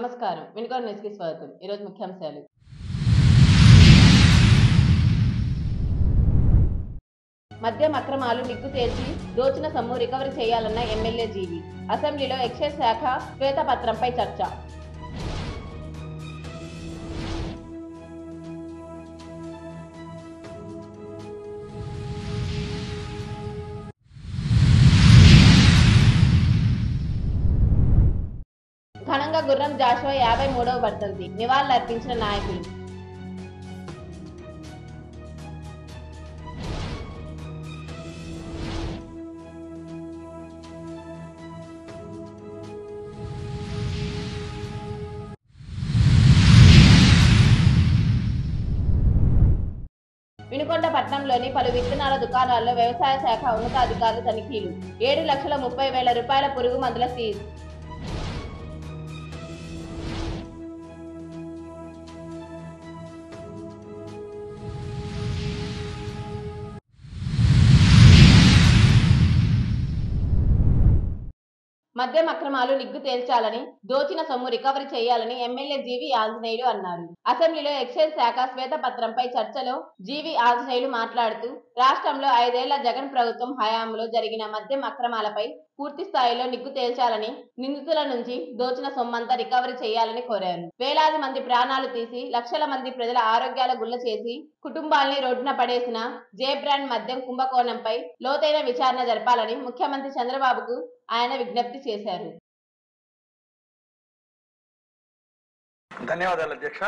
నమస్కారం. వినుకొండ న్యూస్‌కి స్వాగతం. ఈరోజు ముఖ్యాంశాలు. మద్యం అక్రమాలు నిగ్గు తేల్చి దోచిన సొమ్ము రికవరీ చేయాలన్న ఎమ్మెల్యే జీవి. అసెంబ్లీలో ఎక్సైజ్ శాఖ శ్వేతపత్రంపై చర్చ. ఘనంగా గుర్రం జాషువా 53వ వర్ధంతి నివాళులర్పించిన నాయకులు. వినుకొండ పట్టణంలోని పలు విత్తనాల దుకాణాల్లో వ్యవసాయ శాఖ ఉన్నతాధికారులు తనిఖీలు. 7,30,000 రూపాయల పురుగు మందుల సీజ్. మద్యం అక్రమాలు నిగ్గు తేల్చాలని, దోచిన సొమ్ము రికవరీ చేయాలని ఎమ్మెల్యే జీవి ఆంజనేయులు అన్నారు. అసెంబ్లీలో ఎక్సైజ్ శాఖ శ్వేతపత్రంపై చర్చలో జీవి ఆంజనేయులు మాట్లాడుతూ, రాష్ట్రంలో 5 ఏళ్ల జగన్ ప్రభుత్వం హయాంలో జరిగిన మద్యం అక్రమాలపై పూర్తి స్థాయిలో నిగ్గు తేల్చాలని, నిందితుల నుంచి దోచిన సొమ్మంతా రికవరీ చేయాలని కోరారు. వేలాది మంది ప్రాణాలు తీసి లక్షల మంది ప్రజల ఆరోగ్యాల గుల్ల చేసి కుటుంబాల్ని రోడ్డున పడేసిన జే బ్రాండ్ మద్యం కుంభకోణంపై లోతైన విచారణ జరపాలని ముఖ్యమంత్రి చంద్రబాబుకు ఆయన విజ్ఞప్తి చేశారు. ధన్యవాదాలు అధ్యక్ష.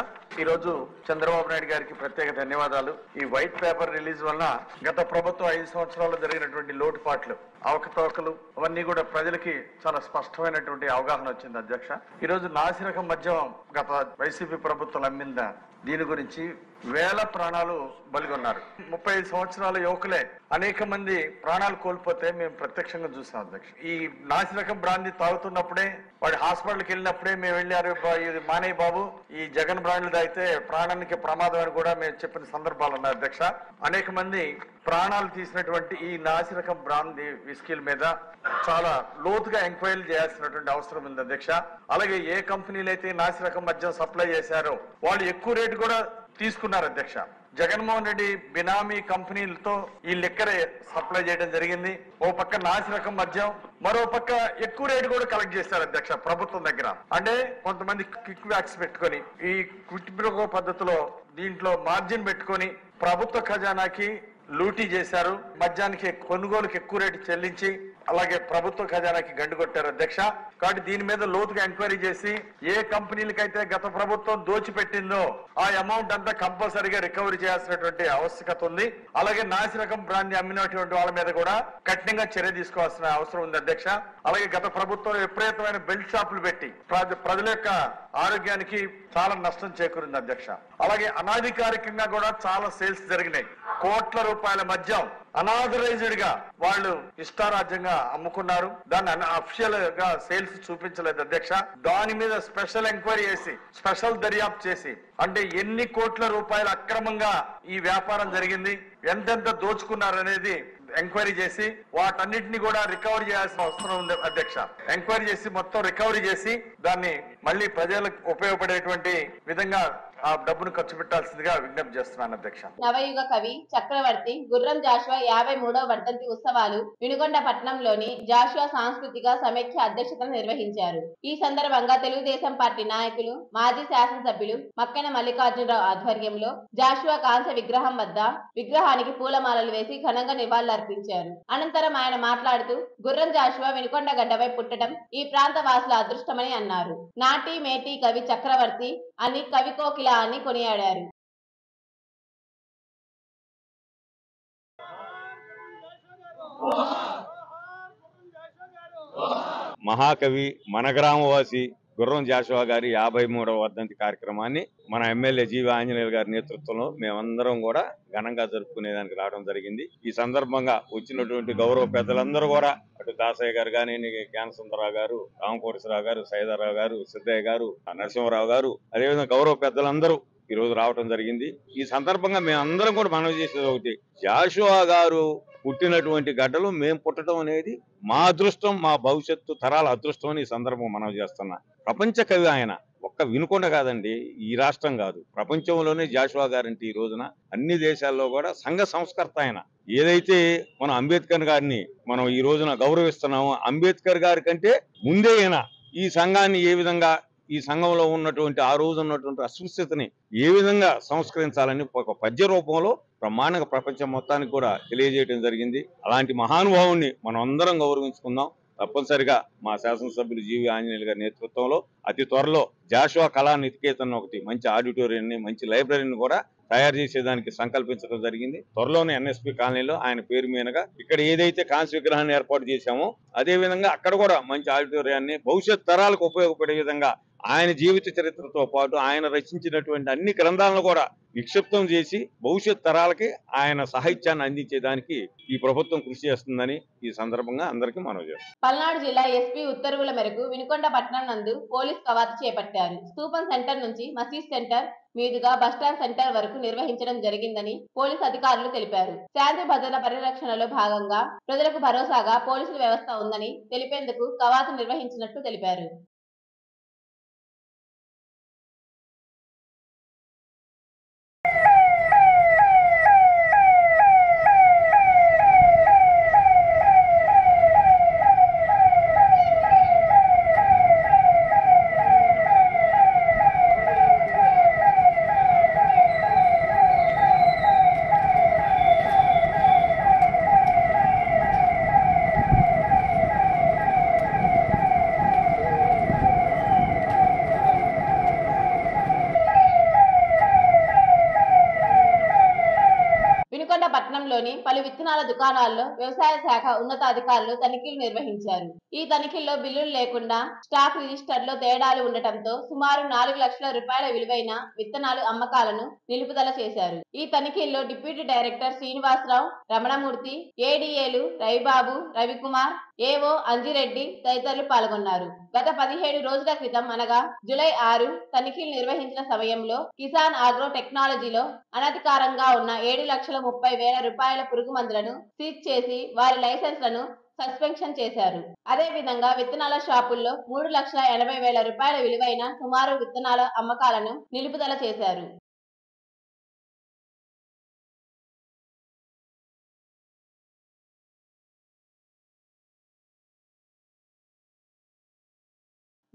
ఈరోజు చంద్రబాబు నాయుడు గారికి ప్రత్యేక ధన్యవాదాలు. ఈ వైట్ పేపర్ రిలీజ్ వల్ల గత ప్రభుత్వం 5 సంవత్సరాల్లో జరిగినటువంటి లోటుపాట్లు, అవకతవకలు అవన్నీ కూడా ప్రజలకి చాలా స్పష్టమైనటువంటి అవగాహన వచ్చింది అధ్యక్ష. ఈరోజు నాసిరకం మద్యం గత వైసీపీ ప్రభుత్వం అమ్మిందా దీని గురించి వేల ప్రాణాలు బలిగొన్నారు. 35 సంవత్సరాల యువకులే అనేక మంది ప్రాణాలు కోల్పోతే మేము ప్రత్యక్షంగా చూసాం అధ్యక్ష. ఈ నాసిరకం బ్రాంతి తాగుతున్నప్పుడే వాడి హాస్పిటల్కి వెళ్ళినప్పుడే మేము వెళ్ళారు, ఇది మానేయ్ బాబు, ఈ జగన్ బ్రాండ్లు తాగితే ప్రాణానికి ప్రమాదం అని కూడా మేము చెప్పిన సందర్భాలు ఉన్నాయి అధ్యక్ష. అనేక మంది ప్రాణాలు తీసినటువంటి ఈ నాసిరకం బ్రాంతి విస్కీల మీద చాలా లోతుగా ఎంక్వైరీ చేయాల్సినటువంటి అవసరం ఉంది అధ్యక్ష. అలాగే ఏ కంపెనీలు అయితే నాసిరకం మద్యం సప్లై చేశారో వాళ్ళు ఎక్కువ రేటు కూడా తీసుకున్నారు అధ్యక్ష. జగన్మోహన్ రెడ్డి బినామీ కంపెనీలతో ఈ లిక్కర్ సప్లై చేయడం జరిగింది. ఓ పక్క నాసిరకం మద్యం, మరో పక్క ఎక్కువ రేటు కూడా కలెక్ట్ చేశారు అధ్యక్ష ప్రభుత్వం దగ్గర. అంటే కొంతమంది క్విక్ వ్యాక్స్ పెట్టుకొని ఈ క్విట్ ప్రో పద్ధతిలో దీంట్లో మార్జిన్ పెట్టుకొని ప్రభుత్వ ఖజానాకి లూటీ చేశారు. మద్యానికి కొనుగోలుకి ఎక్కువ రేటు చెల్లించి అలాగే ప్రభుత్వ ఖజానాకి గండు కొట్టారు అధ్యక్ష. కాబట్టి దీని మీద లోతుగా ఎంక్వైరీ చేసి ఏ కంపెనీలకైతే గత ప్రభుత్వం దోచిపెట్టిందో ఆ అమౌంట్ అంతా కంపల్సరీగా రికవరీ చేయాల్సినటువంటి ఆవశ్యకత ఉంది. అలాగే నాసిరకం బ్రాండ్ అమ్మినటువంటి వాళ్ళ మీద కూడా కఠినంగా చర్య తీసుకోవాల్సిన అవసరం ఉంది అధ్యక్ష. అలాగే గత ప్రభుత్వం విపరీతమైన బెల్ట్ షాపులు పెట్టి ప్రజల యొక్క ఆరోగ్యానికి చాలా నష్టం చేకూరింది అధ్యక్ష. అలాగే అనాధికారికంగా కూడా చాలా సేల్స్ జరిగినాయి. కోట్ల రూపాయల మద్యం అనాథరైజ్డ్ గా వాళ్ళు ఇష్టారాజ్యంగా అమ్ముకున్నారు. దాన్ని అఫిషియల్ గా సేల్స్ చూపించలేదు అధ్యక్ష. దాని మీద స్పెషల్ ఎంక్వైరీ చేసి స్పెషల్ దర్యాప్తు చేసి అంటే ఎన్ని కోట్ల రూపాయలు అక్రమంగా ఈ వ్యాపారం జరిగింది, ఎంతెంత దోచుకున్నారు అనేది ఎంక్వైరీ చేసి వాటన్నిటిని కూడా రికవరీ చేయాల్సిన అవసరం ఉంది అధ్యక్ష. ఎంక్వైరీ చేసి మొత్తం రికవరీ చేసి దాన్ని మళ్ళీ ప్రజలకు ఉపయోగపడేటువంటి విధంగా ఆ డబ్బును ఖర్చు పెట్టాల్సిందిగా విజ్ఞప్తి చేస్తున్నాను అధ్యక్ష. నవయుగ కవి చక్రవర్తి గుర్రం జాషువా 53వ వర్ధంతి ఉత్సవాలు వినుకొండ పట్టణంలోని జాషువా సాంస్కృతిక సమైక్య అధ్యక్షతను నిర్వహించారు. ఈ సందర్భంగా తెలుగుదేశం పార్టీ నాయకులు, మాజీ శాసనసభ్యులు మక్కెన మల్లికార్జునరావు ఆధ్వర్యంలో జాషువా కాంస్య విగ్రహం వద్ద విగ్రహానికి పూలమాలలు వేసి ఘనంగా నివాళులర్పించారు. అనంతరం ఆయన మాట్లాడుతూ, గుర్రం జాషువా వినుకొండ గడ్డపై పుట్టడం ఈ ప్రాంత వాసుల అదృష్టమని అన్నారు. నాటి మేటి కవి చక్రవర్తి అని కవి కోకిల అని కొనియాడారు. మహాకవి మన గ్రామవాసి గుర్రం జాషువా గారి 53వ వర్ధంతి కార్యక్రమాన్ని మన ఎమ్మెల్యే జీవి ఆంజనేయులు గారి నేతృత్వంలో మేమందరం కూడా ఘనంగా జరుపుకునేదానికి రావడం జరిగింది. ఈ సందర్భంగా వచ్చినటువంటి గౌరవ పెద్దలందరూ కూడా అటు దాసయ్య గారు కానీ, జ్ఞానసుందరరావు గారు, రామకోటేశ్వరరావు గారు, సైదారావు గారు, సిద్ధయ్య గారు, నరసింహరావు గారు, అదేవిధంగా గౌరవ పెద్దలందరూ ఈ రోజు రావడం జరిగింది. ఈ సందర్భంగా మేమందరం కూడా మనవి చేసేది ఒకటి, జాషువా గారు పుట్టినటువంటి గడ్డలు మేము పుట్టడం అనేది మా అదృష్టం, మా భవిష్యత్తు తరాల అదృష్టం అని ఈ సందర్భం మనవి చేస్తున్నా. ప్రపంచ కవి ఆయన, ఒక్క వినుకొండ కాదండి, ఈ రాష్ట్రం కాదు, ప్రపంచంలోనే జాషువా గారంటే ఈ రోజున అన్ని దేశాల్లో కూడా సంఘ సంస్కర్త ఆయన. ఏదైతే మనం అంబేద్కర్ గారిని మనం ఈ రోజున గౌరవిస్తున్నామో, అంబేద్కర్ గారి కంటే ముందే ఈయన ఈ సంఘాన్ని ఏ విధంగా, ఈ సంఘంలో ఉన్నటువంటి ఆ రోజు ఉన్నటువంటి అస్పృశ్యతని ఏ విధంగా సంస్కరించాలని ఒక పద్య రూపంలో బ్రహ్మాండంగా ప్రపంచం మొత్తానికి కూడా తెలియజేయడం జరిగింది. అలాంటి మహానుభావుణ్ణి మనం అందరం గౌరవించుకుందాం. తప్పనిసరిగా మా శాసనసభ్యులు జీవి ఆంజనేయులు గారి నేతృత్వంలో అతి త్వరలో జాషువా కళా నికేతన్ ఒకటి మంచి ఆడిటోరియంని, మంచి లైబ్రరీని కూడా తయారు చేసేదానికి సంకల్పించడం జరిగింది. త్వరలోనే ఎన్ఎస్పి కాలనీలో ఆయన పేరు మీదుగా ఇక్కడ ఏదైతే కాంస్య విగ్రహాన్ని ఏర్పాటు చేశామో అదే విధంగా అక్కడ కూడా మంచి ఆడిటోరియాన్ని భవిష్యత్ తరాలకు ఉపయోగపడే విధంగా ఆయన జీవిత చరిత్రతో పాటు ఆయన రచించినటువంటి అన్ని గ్రంథాలను కూడా నిక్షిప్తం చేసి భవిష్యత్ తరాలకి ఆయన సాహిత్యాన్ని అందించేదానికి ఈ ప్రభుత్వం కృషి చేస్తుందని ఈ సందర్భంగా అందరికీ మనవి చేస్తాం. పల్నాడు జిల్లా ఎస్పీ ఉత్తర్వుల మేరకు వినుకొండ పట్టణం నందు పోలీస్ కవాతు చేపట్టారు. స్తూపం సెంటర్ నుంచి మసీద్ సెంటర్ మీదుగా బస్టాండ్ సెంటర్ వరకు నిర్వహించడం జరిగిందని పోలీస్ అధికారులు తెలిపారు. శాంతి భద్రత పరిరక్షణలో భాగంగా ప్రజలకు భరోసాగా పోలీసుల వ్యవస్థ ఉందని తెలిపేందుకు కవాతు నిర్వహించినట్లు తెలిపారు. వినుకొండ పట్టణంలోని పలు విత్తనాల దుకాణాల్లో వ్యవసాయ శాఖ ఉన్నతాధికారులు తనిఖీలు నిర్వహించారు. ఈ తనిఖీల్లో బిల్లులు లేకుండా స్టాక్ రిజిస్టర్ లో తేడాలు ఉండటంతో సుమారు 4 లక్షల రూపాయల విలువైన విత్తనాలు అమ్మకాలను నిలుపుదల చేశారు. ఈ తనిఖీల్లో డిప్యూటీ డైరెక్టర్ శ్రీనివాసరావు, రమణమూర్తి, ఏడీఏలు రవిబాబు, రవికుమార్, ఏవో అంజిరెడ్డి తదితరులు పాల్గొన్నారు. గత 17 రోజుల క్రితం అనగా జూలై 6 తనిఖీలు నిర్వహించిన సమయంలో కిసాన్ ఆగ్రో టెక్నాలజీలో అనధికారంగా ఉన్న 7,30,000 రూపాయల పురుగు మందులను సీజ్ చేసి వారి లైసెన్స్లను సస్పెన్షన్ చేశారు. అదే విధంగా విత్తనాల షాపుల్లో 3,80,000 రూపాయల విలువైన సుమారు విత్తనాల అమ్మకాలను నిలుపుదల చేశారు.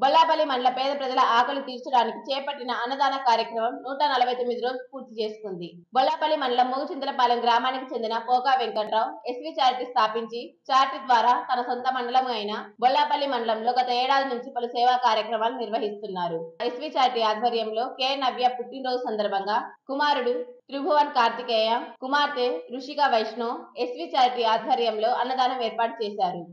బొల్లాపల్లి మండల పేద ప్రజల ఆకలి తీర్చడానికి చేపట్టిన అన్నదాన కార్యక్రమం 149 రోజులు పూర్తి చేసుకుంది. బొల్లాపల్లి మండలం మూగుచింతలపాలెం గ్రామానికి చెందిన పోకా వెంకట్రావు ఎస్వి చారిటీ స్థాపించి చారిటీ ద్వారా తన సొంత మండలం అయిన బొల్లాపల్లి మండలంలో గత ఏడాది నుంచి పలు సేవా కార్యక్రమాలు నిర్వహిస్తున్నారు. ఎస్వి చారిటీ ఆధ్వర్యంలో కె నవ్య పుట్టినరోజు సందర్భంగా కుమారుడు త్రిభువన్ కార్తికేయ, కుమార్తె రుషిక వైష్ణవ్ ఎస్వి చారిటీ ఆధ్వర్యంలో అన్నదానం ఏర్పాటు చేశారు.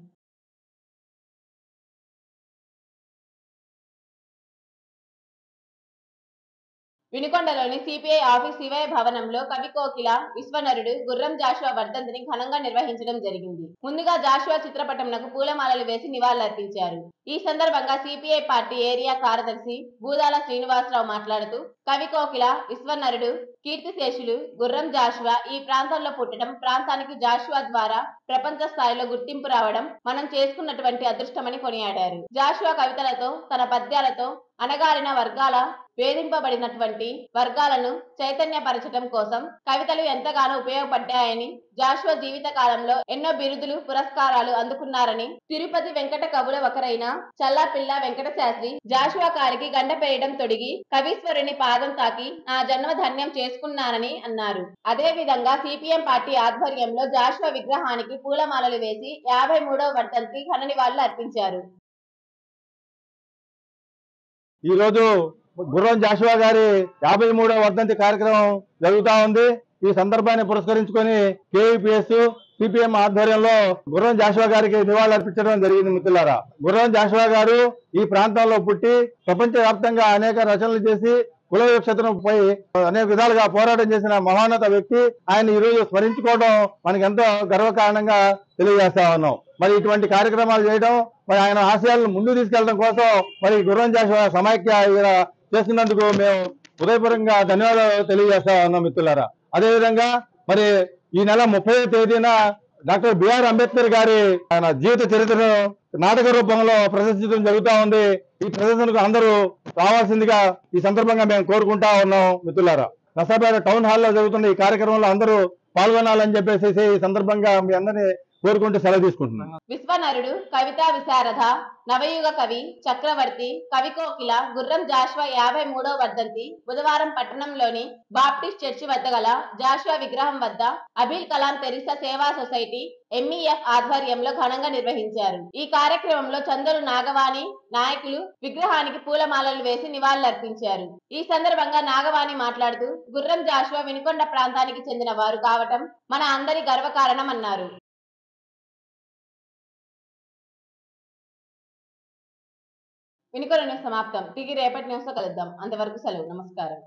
వినుకొండలోని సిపిఐ ఆఫీస్ శివయ్య భవనంలో కవి కోకిల విశ్వనరుడు గుర్రం జాషువా వర్ధంతిని ఘనంగా నిర్వహించడం జరిగింది. ముందుగా జాషువా చిత్రపటంకు పూలమాలలు వేసి నివాళులర్పించారు. ఈ సందర్భంగా సిపిఐ పార్టీ ఏరియా కార్యదర్శి బూదాల శ్రీనివాసరావు మాట్లాడుతూ కవి కోకిల విశ్వనరుడు కీర్తిశేషులు గుర్రం జాషువా ఈ ప్రాంతంలో పుట్టడం, ప్రాంతానికి జాషువా ద్వారా ప్రపంచ స్థాయిలో గుర్తింపు రావడం మనం చేసుకున్నటువంటి అదృష్టమని కొనియాడారు. జాషువా కవితలతో, తన పద్యాలతో అణగారిన వర్గాల, వేధింపబడినటువంటి వర్గాలను చైతన్యపరచడం కోసం కవితలు ఎంతగానో ఉపయోగపడ్డాయని, జాషువా జీవిత కాలంలో ఎన్నో బిరుదులు, పురస్కారాలు అందుకున్నారని, తిరుపతి వెంకట కవుల ఒకరైన చల్లాపిల్ల వెంకట శాస్త్రి జాషువా కారికి గండపేయడం తొడిగి కవీశ్వరుని పాదం తాకి నా జన్మ ధన్యం చేసుకున్నానని అన్నారు. అదే విధంగా సిపిఎం పార్టీ ఆధ్వర్యంలో జాషువా విగ్రహానికి పూలమాలలు వేసి 53వ వర్ధంతికి ఘన నివాళులు అర్పించారు. ఈ రోజు గుర్రం జాషువా గారి 53వ వర్ధంతి కార్యక్రమం జరుగుతా ఉంది. ఈ సందర్భాన్ని పురస్కరించుకొని కేవీపీఎస్ సిపిఎం ఆధ్వర్యంలో గుర్రం జాషువా గారికి నివాళులు అర్పించడం జరిగింది. మిత్రులారా, గుర్రం జాషువా గారు ఈ ప్రాంతంలో పుట్టి ప్రపంచ వ్యాప్తంగా అనేక రచనలు చేసి కుల వివక్షతపై అనేక విధాలుగా పోరాటం చేసిన మహోన్నత వ్యక్తి. ఆయన ఈ రోజు స్మరించుకోవడం మనకి ఎంతో గర్వకారణంగా తెలియజేస్తా ఉన్నాం. మరి ఇటువంటి కార్యక్రమాలు చేయడం, మరి ఆయన ఆశయాలను ముందుకు తీసుకెళ్లడం కోసం మరి గుర్రం జాషువా సమైక్య చేస్తున్నందుకు మేము హృదయపూర్వకంగా ధన్యవాదాలు తెలియజేస్తా ఉన్నాం మిత్రులారా. అదేవిధంగా మరి ఈ నెల 30వ తేదీన డాక్టర్ బిఆర్ అంబేద్కర్ గారి ఆయన జీవిత చరిత్రను నాటక రూపంలో ప్రదర్శించడం జరుగుతూ ఉంది. ఈ ప్రదర్శనకు అందరూ రావాల్సిందిగా ఈ సందర్భంగా మేము కోరుకుంటా ఉన్నాం మిత్రులారా. నర్సాపేట టౌన్ హాల్లో జరుగుతున్న ఈ కార్యక్రమంలో అందరూ పాల్గొనాలని చెప్పేసి ఈ సందర్భంగా మీ అందరినీ కోరుకుంటూ సెలవు తీసుకుంటున్నాను. విశ్వనరుడు, కవితా విశారద, నవయుగ కవి, చక్రవర్తి, కవి కోకిల గుర్రం జాషువా 53వ వర్ధంతి బుధవారం పట్టణంలోని బాప్టిస్ట్ చర్చి వద్ద గల జాషువా విగ్రహం వద్ద అబిల్ కలాం తెరిసా సేవా సొసైటీ MEF ఆధ్వర్యంలో ఘనంగా నిర్వహించారు. ఈ కార్యక్రమంలో చందరు నాగవాణి నాయకులు విగ్రహానికి పూలమాలలు వేసి నివాళులర్పించారు. ఈ సందర్భంగా నాగవాణి మాట్లాడుతూ గుర్రం జాషువా వినుకొండ ప్రాంతానికి చెందిన వారు కావటం మన అందరి గర్వకారణం అన్నారు. వినుకొండ న్యూస్ సమాప్తం. తిరిగి రేపటి న్యూస్ లో కలుద్దాం. అంతవరకు సెలవు. నమస్కారం.